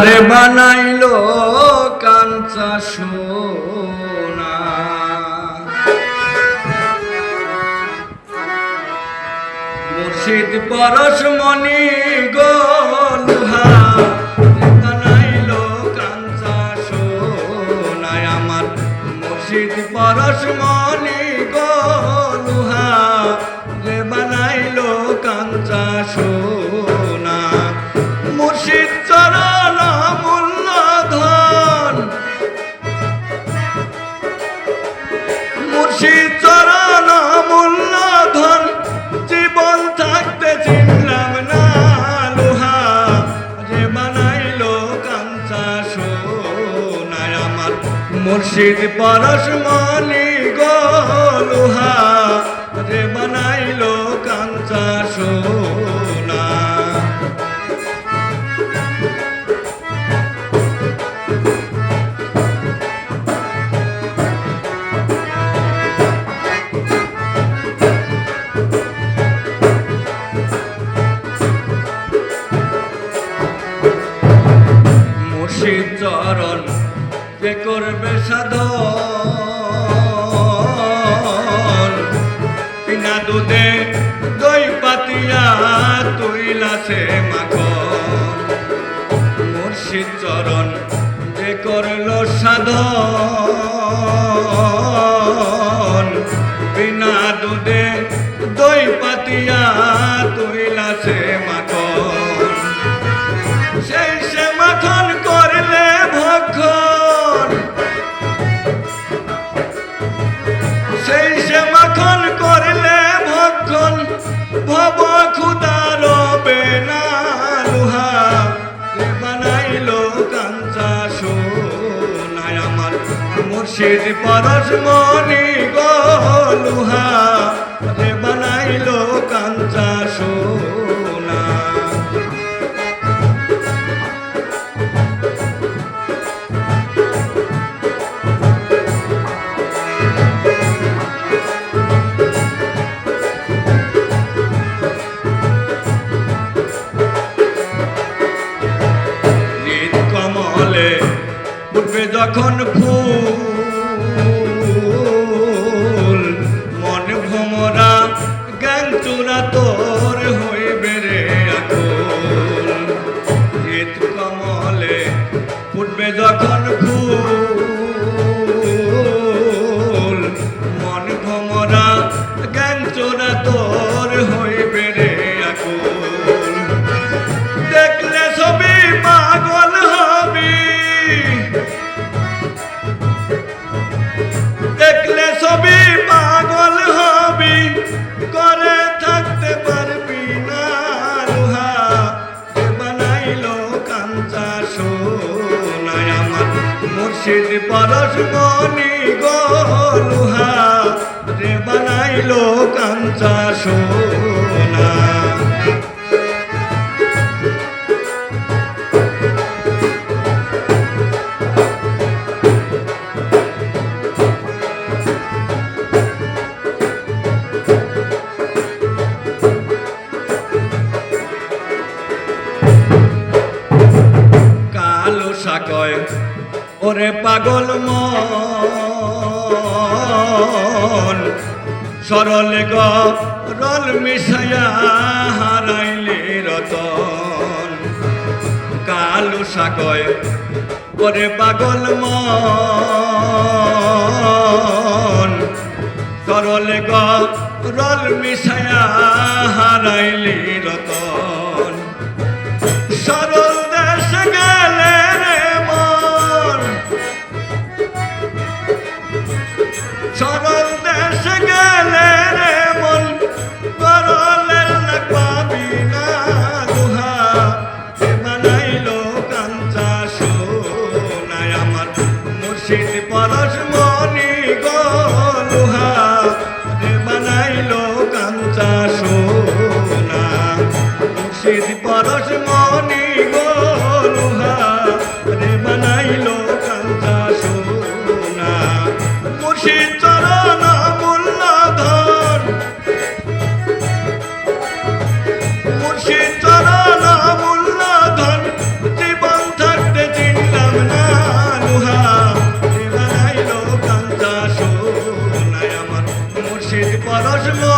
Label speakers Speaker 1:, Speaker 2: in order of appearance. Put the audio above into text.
Speaker 1: রে বানাইলো কাঞ্চা সোনা মুর্শিদ পরশমণি গোলুহা বানাইলো কাঞ্চা সোনা আমার মুর্শিদ পরশমণি গোলুহা রে বানাইলো কাঞ্চা সোনা মুর্শিদ চরণ মুর্শিদ চরণ মূল্যধন জীবন থাকতে চিনলাম না লোহা যে বানাইলো কাঞ্চা সোনা আমার মুর্শিদ পরশমণি গোলুহা যে বানাইলো কাঞ্চা সোনা চরণ যে করবে সাধন বিনা দুধে দই পাতিয়া তুইলাছে মাখন মুর্শিদ চরণ যে করল সাধন বিনা দুধে দই পাতিয়া তুইলাছে মাখন সেই সে মাখন করলে ভক্ষণ সেই সে মাখন করলে ভক্ষণ ভব ক্ষুধা রবে না লোহা বানাইলো কাঞ্চা সোনা আমার মুর্শিদ পরশমণি গোলুহা রে বানাইলো কাঞ্চা সোনা উঠবে যখন ফুল মন ভোমরা জ্ঞান চূড়া তোর হইবে রে আকুল শীত কমলে উঠবে যখন ফুল মন ভোমরা জ্ঞান চূড়া তোর হইবে রে আকুল দেখলে ছবি পাগল হবি দেখলে ছবি পাগল হবি করে থাকতে পারবি না লোহা বানাইলো কাঞ্চা সোনা আমার মুর্শিদ পরশমণি গোলুহা রে বানাইলো কাঞ্চা সোনা কয় ওরে পাগল মন সরল গরল মিশায়া হারাইলে রতন কালু সাকয় ওরে পাগল মন সরল গরল মিশায়া হারাইলে রতন সরল দেশ গেলে সরল দেশ গেলে রে মন করলের পাবি না লোহা বানাইলো কাঞ্চা সোনা আমার মুর্শিদ পরশমণি গোলুহা বানাইলো কাঞ্চা সোনা মুর্শিদ পরশমণি গো দেশ